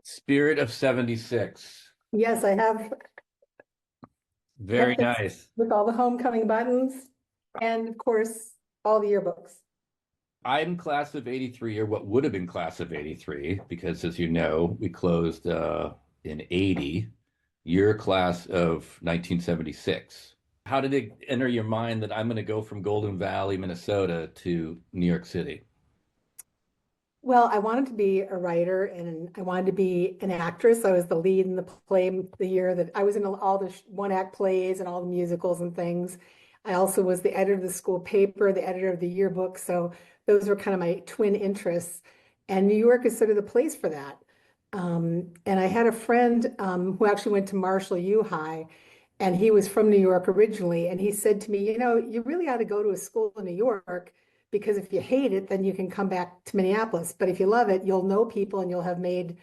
Spirit of 76. Yes, I have. Very Yep, it's nice. with all the homecoming buttons and of course all the yearbooks. I'm class of 83, or what would have been class of 83, because as you know, we closed in 80. Your class of 1976. How did it enter your mind that I'm going to go from Golden Valley, Minnesota to New York City? Well, I wanted to be a writer and I wanted to be an actress. I was the lead in the play the year that I was in all the one act plays and all the musicals and things. I also was the editor of the school paper, the editor of the yearbook. So those were kind of my twin interests. And New York is sort of the place for that. And I had a friend who actually went to Marshall U High, and he was from New York originally. And he said to me, you really ought to go to a school in New York because if you hate it, then you can come back to Minneapolis. But if you love it, you'll know people and you'll have made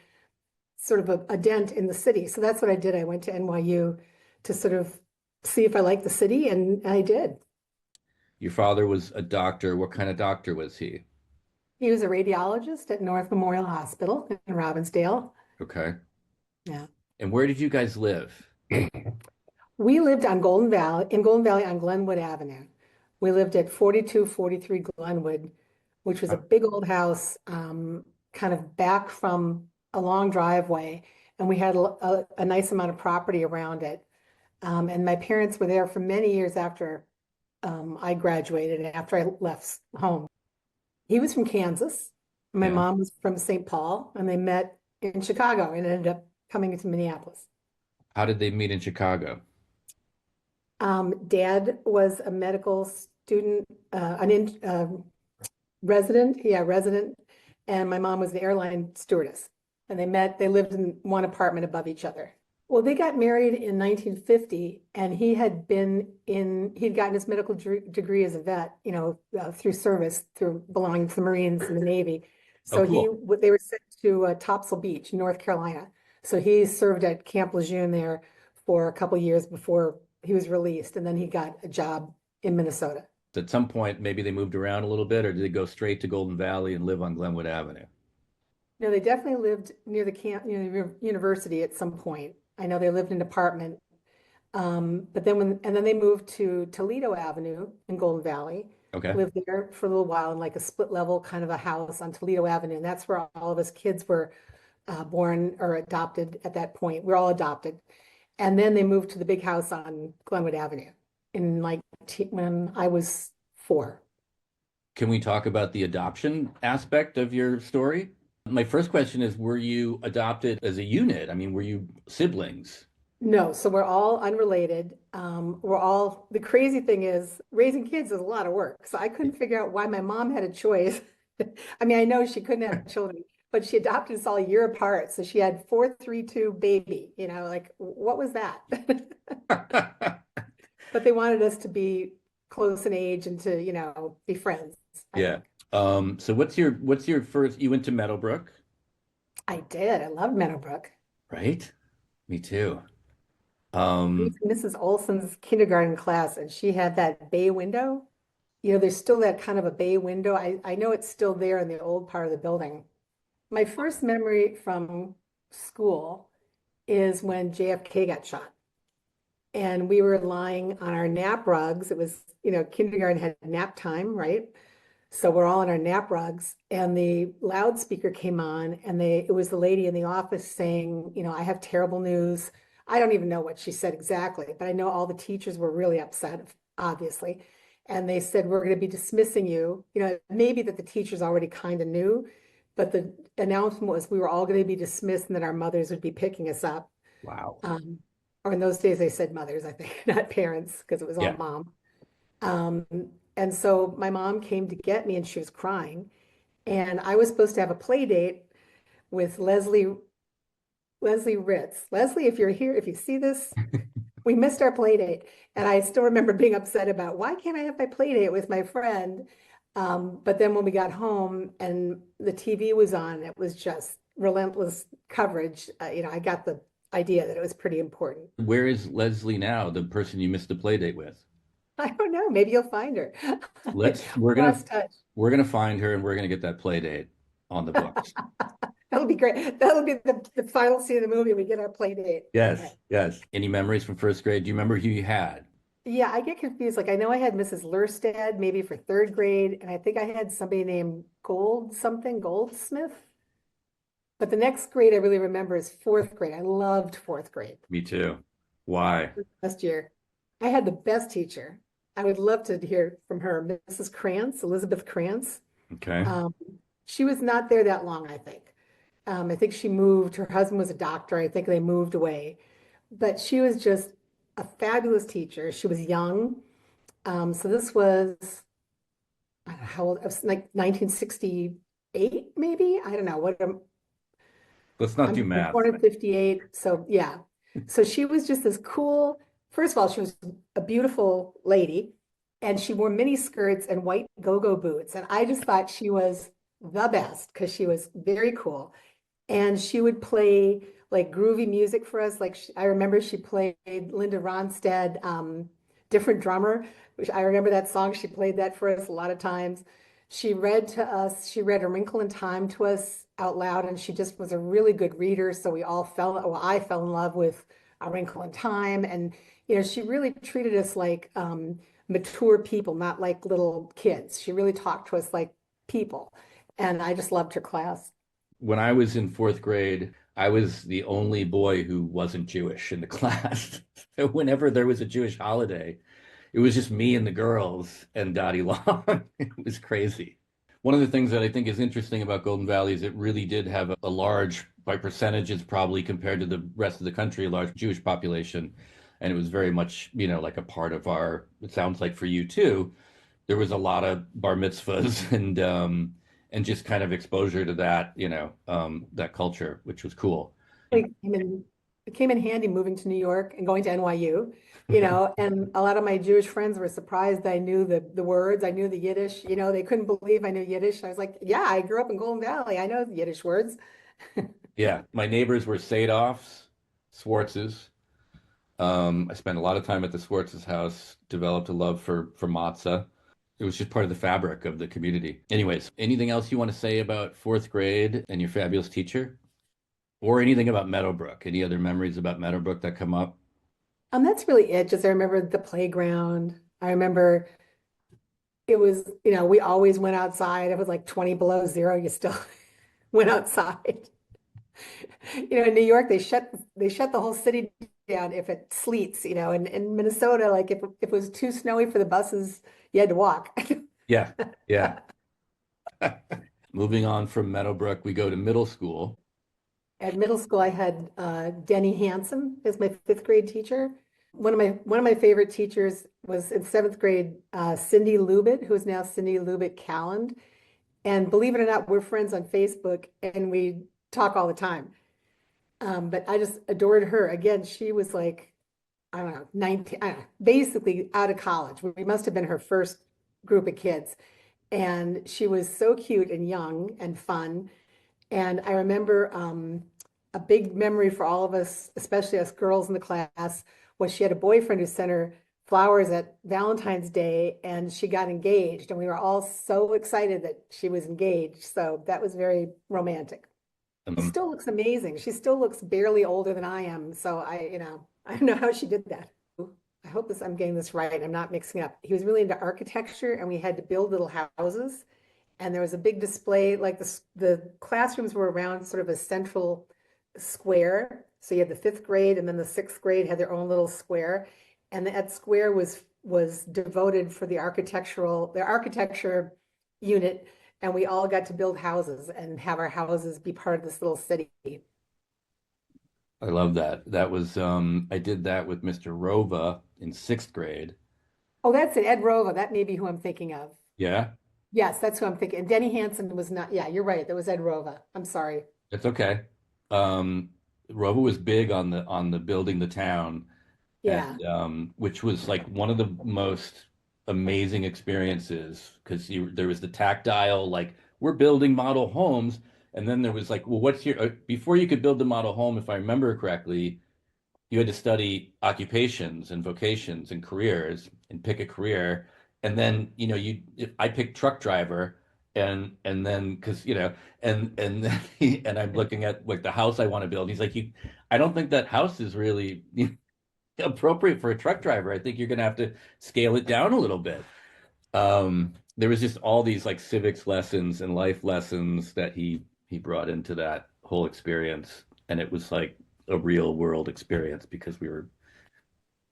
sort of a dent in the city. So that's what I did. I went to NYU to sort of see if I liked the city, and I did. Your father was a doctor. What kind of doctor was he? He was a radiologist at North Memorial Hospital in Robbinsdale. Okay. Yeah. And where did you guys live? We lived on in Golden Valley on Glenwood Avenue. We lived at 4243 Glenwood, which was a big old house, kind of back from a long driveway. And we had a nice amount of property around it. And my parents were there for many years after I graduated and after I left home. He was from Kansas. My Yeah. mom was from St. Paul, and they met in Chicago and ended up coming to Minneapolis. How did they meet in Chicago? Dad was a medical student, resident, yeah, resident, and my mom was the airline stewardess. And they lived in one apartment above each other. Well, they got married in 1950, and he'd gotten his medical degree as a vet, through service, through belonging to the Marines and the Navy. Oh, So cool. they were sent to Topsail Beach, North Carolina. So he served at Camp Lejeune there for a couple years before he was released, and then he got a job in Minnesota. At some point, maybe they moved around a little bit, or did they go straight to Golden Valley and live on Glenwood Avenue? No, they definitely lived near the university at some point. I know they lived in an apartment. But then they moved to Toledo Avenue in Golden Valley, Okay. lived there for a little while in like a split level kind of a house on Toledo Avenue. And that's where all of us kids were born or adopted at that point. We're all adopted. And then they moved to the big house on Glenwood Avenue in when I was 4. Can we talk about the adoption aspect of your story? My first question is, were you adopted as a unit? I mean, were you siblings? No, so we're all unrelated. The crazy thing is raising kids is a lot of work. So I couldn't figure out why my mom had a choice. I mean, I know she couldn't have children, but she adopted us all a year apart. So she had 432 baby, like what was that? But they wanted us to be close in age and to, be friends, I Yeah. think. So what's your first, you went to Meadowbrook, I did. I loved Meadowbrook. right? Me too. I was Um, in Mrs. Olson's kindergarten class, and she had that bay window. There's still that kind of a bay window. I know it's still there in the old part of the building. My first memory from school is when JFK got shot. And we were lying on our nap rugs. It was, kindergarten had nap time, right? So we're all on our nap rugs, and the loudspeaker came on, and it was the lady in the office saying, I have terrible news. I don't even know what she said exactly, but I know all the teachers were really upset, obviously. And they said, we're going to be dismissing you. Maybe that the teachers already kind of knew, but the announcement was we were all going to be dismissed and that our mothers would be picking us up. wow. Um, or in those days, they said mothers, I think, not parents, because it was all Yeah. mom. Um, and so my mom came to get me and she was crying. And I was supposed to have a play date with Leslie Ritz. Leslie, if you're here, if you see this, we missed our play date. And I still remember being upset about why can't I have my play date with my friend? But then when we got home and the TV was on, it was just relentless coverage. I got the idea that it was pretty important. Where is Leslie now, the person you missed the play date with? I don't know. Maybe you'll find her. Let's we're gonna Lost touch. we're gonna find her and we're gonna get that play date on the books. That'll be great. That'll be the final scene of the movie. We get our play date. Okay. Yes, yes. Any memories from first grade? Do you remember who you had? Yeah, I get confused. Like I know I had Mrs. Lurstad maybe for third grade, and I think I had somebody named Goldsmith. But the next grade I really remember is fourth grade. I loved fourth grade. Me too. Why? Last year, I had the best teacher. I would love to hear from her, Mrs. Krantz, Elizabeth Krantz. Okay. Um, she was not there that long, I think. I think she moved. Her husband was a doctor. I think they moved away. But she was just a fabulous teacher. She was young. So this was, I don't know how old, it was like 1968, maybe. I don't know what Let's not I'm do math. born in 58. So yeah. So she was just this cool. First of all, she was a beautiful lady and she wore mini skirts and white go-go boots. And I just thought she was the best because she was very cool. And she would play like groovy music for us. Like I remember she played Linda Ronstadt, Different Drummer, which I remember that song. She played that for us a lot of times. She read to us, she read A Wrinkle in Time to us out loud, and she just was a really good reader. So we all well, I fell in love with A Wrinkle in Time. And, she really treated us like mature people, not like little kids. She really talked to us like people. And I just loved her class. When I was in fourth grade, I was the only boy who wasn't Jewish in the class. So whenever there was a Jewish holiday, it was just me and the girls and Dottie Long. It was crazy. One of the things that I think is interesting about Golden Valley is it really did have a large, by percentages probably compared to the rest of the country, a large Jewish population. And it was very much, like a part of it sounds like for you too, there was a lot of bar mitzvahs and just kind of exposure to that, that culture, which was cool. It came in handy moving to New York and going to NYU, and a lot of my Jewish friends were surprised I knew the words, I knew the Yiddish, they couldn't believe I knew Yiddish. I was like, yeah, I grew up in Golden Valley. I know the Yiddish words. Yeah, my neighbors were Sadoffs, Swartzes. I spent a lot of time at the Swartz's house, developed a love for matzah. It was just part of the fabric of the community. Anyways, anything else you want to say about fourth grade and your fabulous teacher? Or anything about Meadowbrook? Any other memories about Meadowbrook that come up? That's really it. Just I remember the playground. I remember it was, we always went outside. It was like 20 below zero. You still went outside. In New York, they shut the whole city down if it sleets, and in Minnesota, like if it was too snowy for the buses, you had to walk. Yeah, yeah. Moving on from Meadowbrook, we go to middle school. At middle school, I had Denny Hansen as my fifth grade teacher. One of my favorite teachers was in seventh grade, Cindy Lubit, who is now Cindy Lubit Calland. And believe it or not, we're friends on Facebook and we talk all the time. But I just adored her. Again, she was like, I don't know, 19, I don't know, basically out of college. We must have been her first group of kids. And she was so cute and young and fun. And I remember a big memory for all of us, especially us girls in the class, was she had a boyfriend who sent her flowers at Valentine's Day and she got engaged. And we were all so excited that she was engaged. So that was very romantic. She Um, still looks amazing. She still looks barely older than I am. So I don't know how she did that. I hope I'm getting this right. I'm not mixing up. He was really into architecture and we had to build little houses. And there was a big display, like the classrooms were around sort of a central square. So you had the fifth grade and then the sixth grade had their own little square. And that square was devoted for the architecture unit. And we all got to build houses and have our houses be part of this little city. I love that. That was I did that with Mr. Rova in sixth grade. Oh, that's it, Ed Rova. That may be who I'm thinking of. Yeah, Yes, that's who I'm thinking. And Denny Hansen was not, yeah, you're right. That was Ed Rova. I'm sorry. it's okay. Um, Rova was big on the building the town, Yeah. and which was like one of the most amazing experiences because there was the tactile, like we're building model homes, and then there was like, well, what's your before you could build the model home, if I remember correctly, you had to study occupations and vocations and careers and pick a career. And then, I picked truck driver. And then because and then and I'm looking at like the house I want to build. He's like, I don't think that house is really appropriate for a truck driver. I think you're gonna have to scale it down a little bit. There was just all these like civics lessons and life lessons that he brought into that whole experience, and it was like a real world experience because we were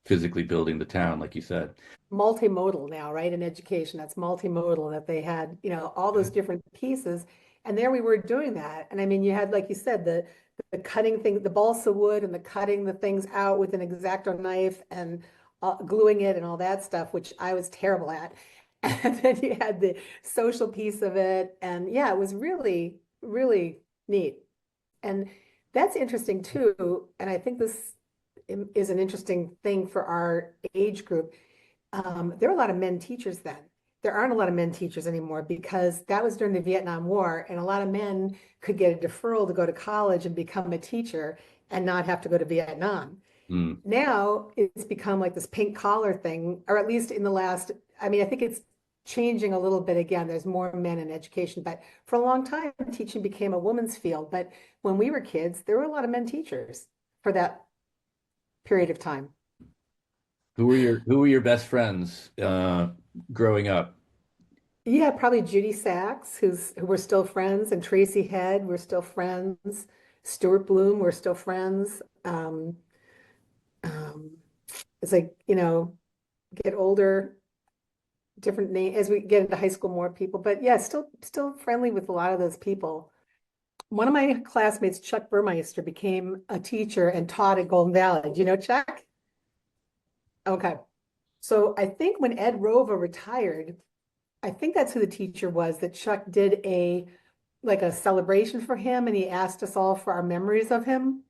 physically building the town, like you said. Multimodal now, right? In education, that's multimodal that they had, all those different pieces. And there we were doing that. And I mean, you had, like you said, the cutting thing, the balsa wood and the cutting the things out with an X-Acto knife and gluing it and all that stuff, which I was terrible at. And then you had the social piece of it. And yeah, it was really, really neat. And that's interesting too. And I think this is an interesting thing for our age group. There were a lot of men teachers then. There aren't a lot of men teachers anymore because that was during the Vietnam War, and a lot of men could get a deferral to go to college and become a teacher and not have to go to Vietnam. Mm. Now it's become like this pink collar thing, or at least in the last, I mean, I think it's changing a little bit again. There's more men in education, but for a long time, teaching became a woman's field. But when we were kids, there were a lot of men teachers for that period of time. Who were your best friends growing up? Yeah, probably Judy Sachs, who we're still friends, and Tracy Head, we're still friends. Stuart Bloom, we're still friends. Um, it's like, get older, different name as we get into high school, more people. But yeah, still friendly with a lot of those people. One of my classmates, Chuck Burmeister, became a teacher and taught at Golden Valley. Do you know Chuck? Okay. So I think when Ed Rova retired, I think that's who the teacher was that Chuck did a celebration for him and he asked us all for our memories of him.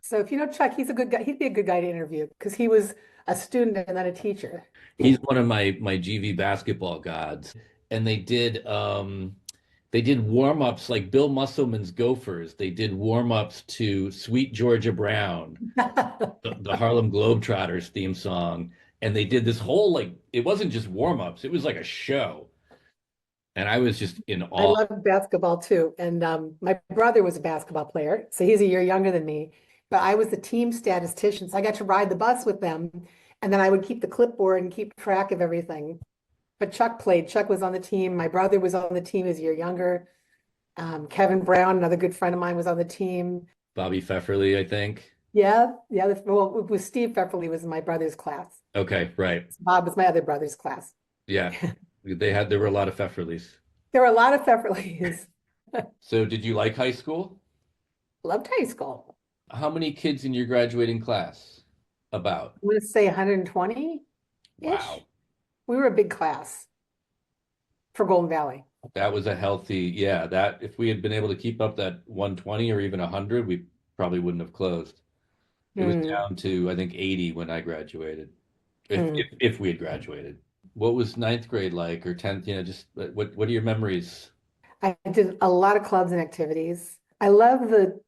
So if you know Chuck, he's a good guy. He'd be a good guy to interview because he was a student and then a teacher. He's one of my GV basketball gods. And they did warm-ups like Bill Musselman's Gophers. They did warm-ups to Sweet Georgia Brown, the Harlem Globetrotters theme song. And they did this whole like it wasn't just warm-ups, it was like a show. And I was just in I awe. love basketball too. And my brother was a basketball player, so he's a year younger than me. But I was the team statistician, so I got to ride the bus with them. And then I would keep the clipboard and keep track of everything. But Chuck played. Chuck was on the team. My brother was on the team, he was a year younger. Kevin Brown, another good friend of mine, was on the team. Bobby Pfefferly, I think. Yeah, yeah. Well, it was Steve Pepperly was in my brother's class. Okay, right. Bob was my other brother's class. Yeah. There were a lot of Pfefferlys. There were a lot of Pepperleys. So did you like high school? Loved high school. How many kids in your graduating class? About. I'm going to say 120-ish. Wow. We were a big class for Golden Valley. That was a healthy, yeah, that if we had been able to keep up that 120 or even 100, we probably wouldn't have closed. It was Hmm. down to, I think, 80 when I graduated, if Hmm. if, if we had graduated. What was ninth grade like or 10th? Just what are your memories? I did a lot of clubs and activities. I love the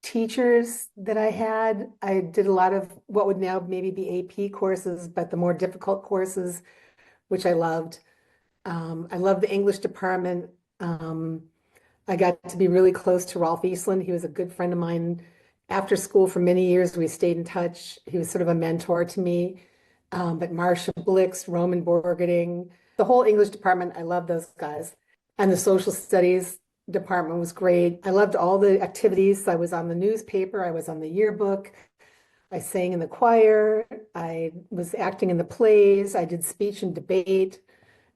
teachers that I had. I did a lot of what would now maybe be AP courses, but the more difficult courses, which I loved. I loved the English department. Um, I got to be really close to Rolf Eastland. He was a good friend of mine. After school for many years, we stayed in touch. He was sort of a mentor to me. But Marcia Blix, Roman Borgerding, the whole English department, I love those guys. And the social studies department was great. I loved all the activities. I was on the newspaper, I was on the yearbook, I sang in the choir, I was acting in the plays, I did speech and debate.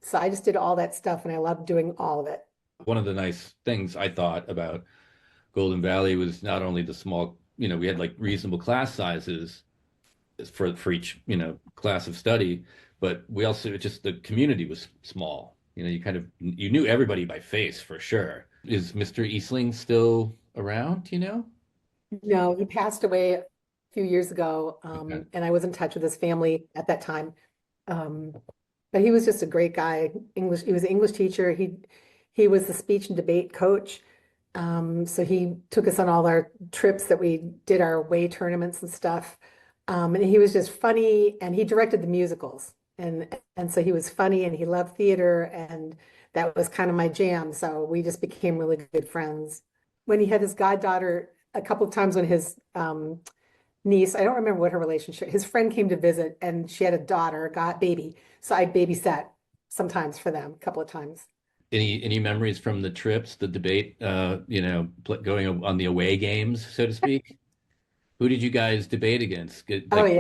So I just did all that stuff and I loved doing all of it. One of the nice things I thought about Golden Valley was not only the small, we had like reasonable class sizes for each, class of study, but we also just the community was small. You knew everybody by face for sure. Is Mr. Eastling still around, No, he passed away a few years ago, Okay. and I was in touch with his family at that time. Um, but he was just a great guy. He was an English teacher. He was the speech and debate coach. So he took us on all our trips that we did our way tournaments and stuff. And he was just funny and he directed the musicals. And so he was funny and he loved theater and that was kind of my jam. So we just became really good friends. When he had his goddaughter, a couple of times when his niece, I don't remember what her relationship, his friend came to visit and she had a daughter, got baby. So I babysat sometimes for them a couple of times. Any memories from the trips, the debate, going on the away games, so to speak? Who did you guys debate against? Oh Like, yeah.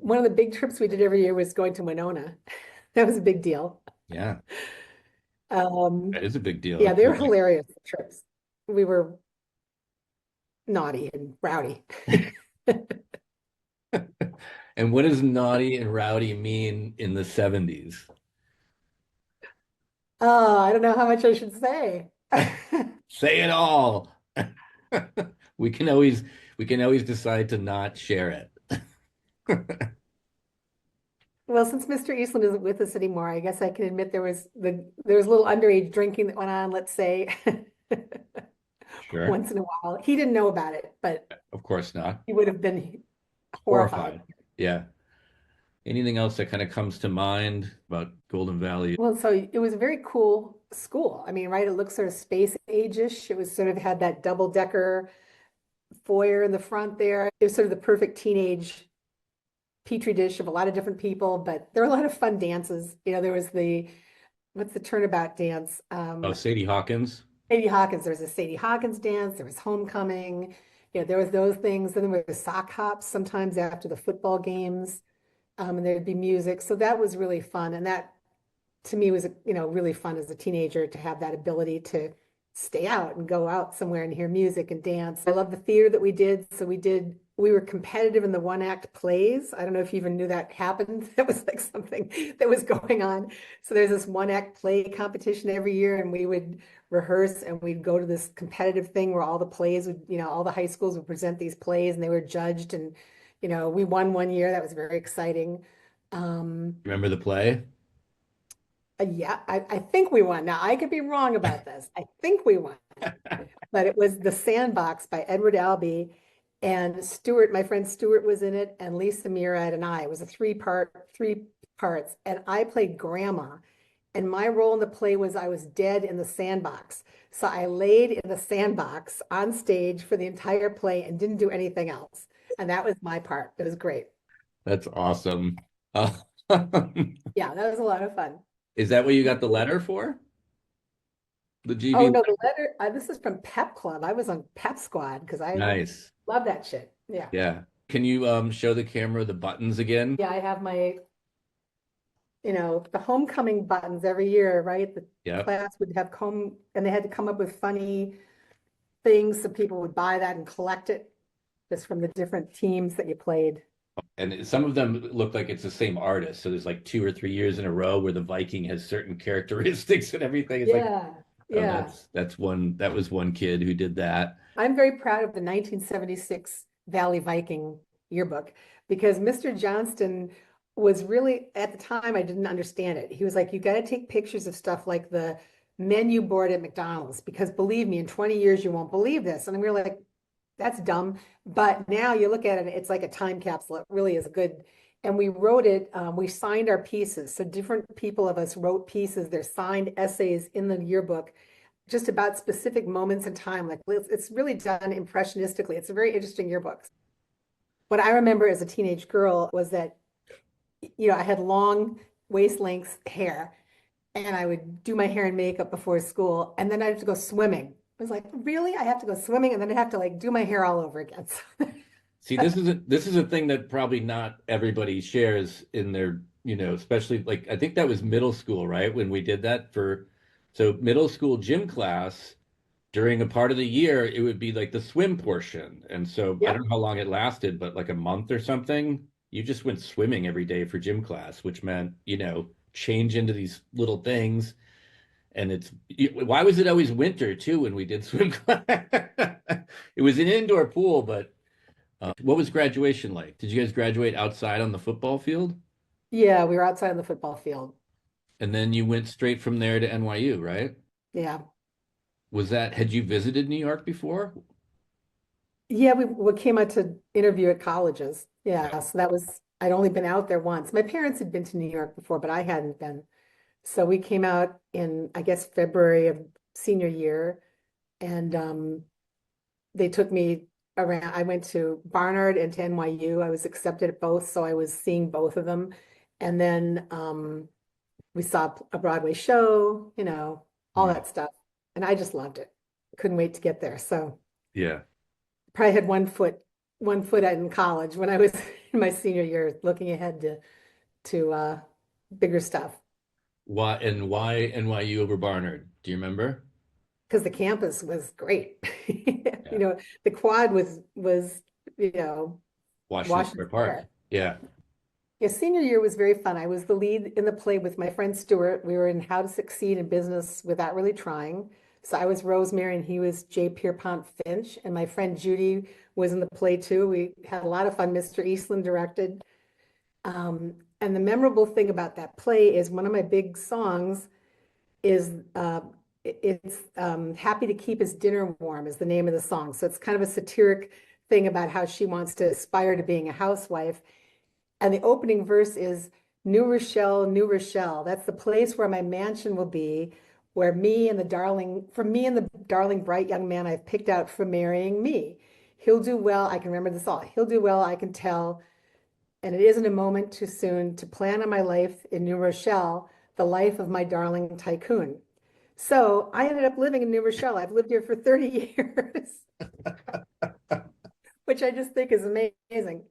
One of the big trips we did every year was going to Winona. That was a big deal. yeah, Um, that is a big deal. yeah, If they were you're like, hilarious trips. We were naughty and rowdy. and what does naughty and rowdy mean in the 70s? Oh, I don't know how much I should say. Say it all. We can always we can always decide to not share it. Well, since Mr. Eastland isn't with us anymore, I guess I can admit there was a little underage drinking that went on, let's say, Sure. once in a while. He didn't know about it, but Of course not. he would have been horrified. Horrified. Yeah. Anything else that kind of comes to mind about Golden Valley? Well, so it was a very cool school. I mean, right? It looks sort of space age-ish. It was sort of had that double-decker foyer in the front there. It was sort of the perfect teenage petri dish of a lot of different people, but there were a lot of fun dances. There was what's the turnabout dance? Oh, Sadie Hawkins. Sadie Hawkins. There was a Sadie Hawkins dance. There was homecoming. There was those things. And then there was sock hops sometimes after the football games. And there'd be music. So that was really fun. And that to me was, really fun as a teenager to have that ability to stay out and go out somewhere and hear music and dance. I love the theater that we did. So we were competitive in the one act plays. I don't know if you even knew that happened. That was like something that was going on. So there's this one act play competition every year, and we would rehearse and we'd go to this competitive thing where all the plays would, all the high schools would present these plays and they were judged. And, we won one year. That was very exciting. Um, Remember the play? yeah, I think we won. Now I could be wrong about this. I think we won, but it was The Sandbox by Edward Albee, and Stuart, my friend Stuart was in it, and Lisa Murad and I. It was a three parts, and I played grandma. And my role in the play was I was dead in the sandbox. So I laid in the sandbox on stage for the entire play and didn't do anything else. And that was my part. It was great. That's awesome. Uh, Yeah, that was a lot of fun. is that what you got the letter for? The Oh GV? no, the letter, this is from Pep Club. I was on Pep Squad because I Nice. love that shit. Yeah. Yeah. Can you show the camera the buttons again? Yeah, I have the homecoming buttons every year, right? The Yep. class would have and they had to come up with funny things so people would buy that and collect it just from the different teams that you played. And some of them look like it's the same artist. So there's like 2 or 3 years in a row where the Viking has certain characteristics and everything. It's like, Yeah, oh, yeah. that was one kid who did that. I'm very proud of the 1976 Valley Viking yearbook because Mr. Johnston was really, at the time, I didn't understand it. He was like, you got to take pictures of stuff like the menu board at McDonald's because believe me, in 20 years, you won't believe this. And we were like, that's dumb. But now you look at it, it's like a time capsule. It really is good. And we wrote it, we signed our pieces. So different people of us wrote pieces, they're signed essays in the yearbook just about specific moments in time. Like it's really done impressionistically. It's a very interesting yearbook. What I remember as a teenage girl was that, I had long waist length hair and I would do my hair and makeup before school. And then I'd have to go swimming. I was like, really? I have to go swimming and then I'd have to like do my hair all over again. See, this is a thing that probably not everybody shares in their, especially like I think that was middle school, right? When we did that so middle school gym class during a part of the year, it would be like the swim portion. And so I don't Yep. know how long it lasted, but like a month or something, you just went swimming every day for gym class, which meant, change into these little things. And why was it always winter too when we did swim class? It was an indoor pool, but what was graduation like? Did you guys graduate outside on the football field? Yeah, we were outside on the football field. And then you went straight from there to NYU, right? Yeah. Had you visited New York before? Yeah, we came out to interview at colleges. Yeah. Yeah, so I'd only been out there once. My parents had been to New York before, but I hadn't been. So we came out in, I guess, February of senior year, and they took me around. I went to Barnard and to NYU. I was accepted at both, so I was seeing both of them. And then we saw a Broadway show, all Yeah. that stuff. And I just loved it. Couldn't wait to get there. So Yeah. probably had one foot out in college when I was in my senior year, looking ahead to bigger stuff. Why NYU over Barnard? Do you remember? Because the campus was great. Yeah. The quad was, you know, Washington Washington Square Park. Square. Yeah. Yeah, senior year was very fun. I was the lead in the play with my friend Stuart. We were in How to Succeed in Business Without Really Trying. So I was Rosemary and he was J. Pierpont Finch. And my friend Judy was in the play too. We had a lot of fun. Mr. Eastland directed. And the memorable thing about that play is one of my big songs is it's Happy to Keep His Dinner Warm is the name of the song. So it's kind of a satiric thing about how she wants to aspire to being a housewife. And the opening verse is New Rochelle, New Rochelle. That's the place where my mansion will be, where me and the darling bright young man I've picked out for marrying me. He'll do well. I can remember this all. He'll do well, I can tell. And it isn't a moment too soon to plan on my life in New Rochelle, the life of my darling tycoon. So I ended up living in New Rochelle. I've lived here for 30 years, which I just think is amazing.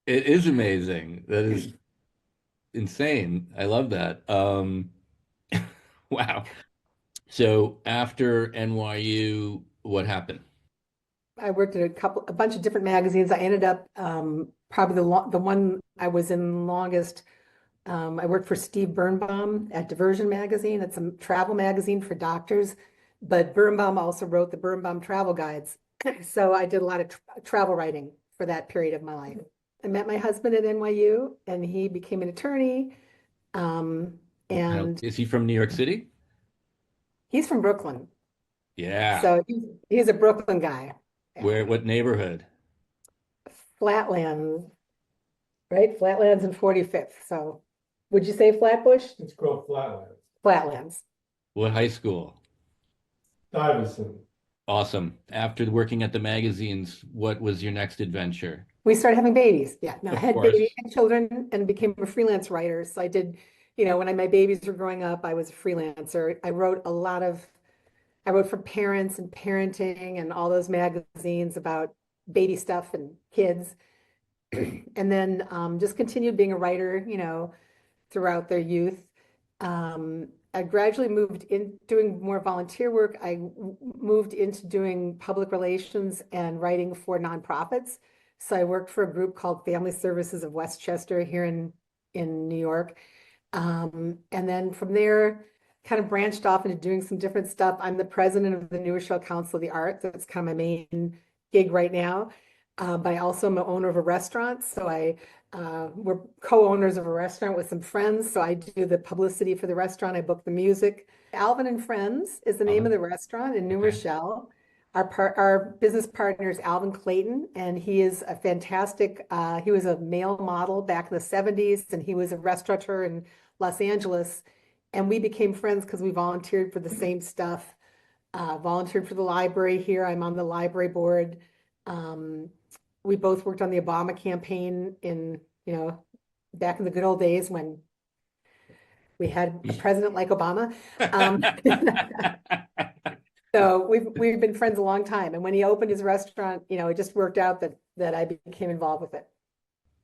It is amazing. That is insane. I love that. Wow. So after NYU, what happened? I worked at a bunch of different magazines. I ended up probably the one I was in longest. I worked for Steve Birnbaum at Diversion Magazine. It's a travel magazine for doctors, but Birnbaum also wrote the Birnbaum travel guides. So I did a lot of travel writing for that period of my life. I met my husband at NYU, and he became an attorney. Um, and Is he from New York City? he's from Brooklyn, Yeah. so he's a Brooklyn guy. Yeah, What neighborhood? Flatlands, right? Flatlands and 45th. So would you say Flatbush? It's called Flatlands. Flatlands. What high school? Stuyvesant. Awesome. After working at the magazines, what was your next adventure? We started having babies. Yeah, no, I Of had course. baby had children and became a freelance writer. So I did, when my babies were growing up, I was a freelancer. I wrote for parents and parenting and all those magazines about baby stuff and kids. And then just continued being a writer, throughout their youth. I gradually moved in doing more volunteer work. Moved into doing public relations and writing for nonprofits. So I worked for a group called Family Services of Westchester here in New York. And then from there, kind of branched off into doing some different stuff. I'm the president of the New Rochelle Council of the Arts. That's kind of my main gig right now. But I also am the owner of a restaurant. So we're co-owners of a restaurant with some friends. So I do the publicity for the restaurant. I book the music. Alvin and Friends is the name of Alvin? the restaurant in New Okay. Rochelle. Our business partner is Alvin Clayton, and he is a fantastic, he was a male model back in the 70s, and he was a restaurateur in Los Angeles. And we became friends because we volunteered for the same stuff. Volunteered for the library here. I'm on the library board. Um, we both worked on the Obama campaign back in the good old days when we had a president like Obama. Um, so we've been friends a long time. And when he opened his restaurant, it just worked out that I became involved with it.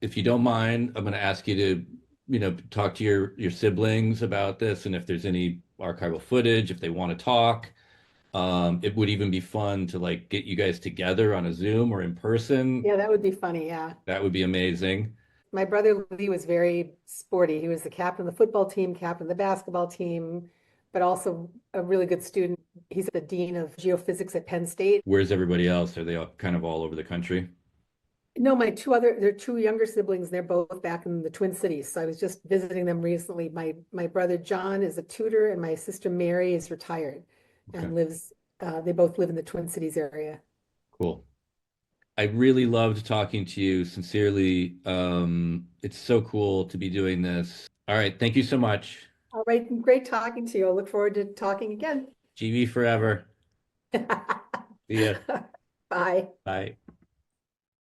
If you don't mind, I'm going to ask you to, talk to your siblings about this, and if there's any archival footage, if they want to talk. It would even be fun to like get you guys together on a Zoom or in person. Yeah, that would be funny. Yeah. That would be amazing. My brother Lee was very sporty. He was the captain of the football team, captain of the basketball team, but also a really good student. He's the dean of geophysics at Penn State. Where's everybody else? Are they all kind of all over the country? No, they're two younger siblings. They're both back in the Twin Cities. So I was just visiting them recently. My brother John is a tutor, and my sister Mary is retired Okay, and they both live in the Twin Cities area. cool. I really loved talking to you sincerely. It's so cool to be doing this. All right, thank you so much. All right, great talking to you. I look forward to talking again. GV forever. See ya. Bye. Bye.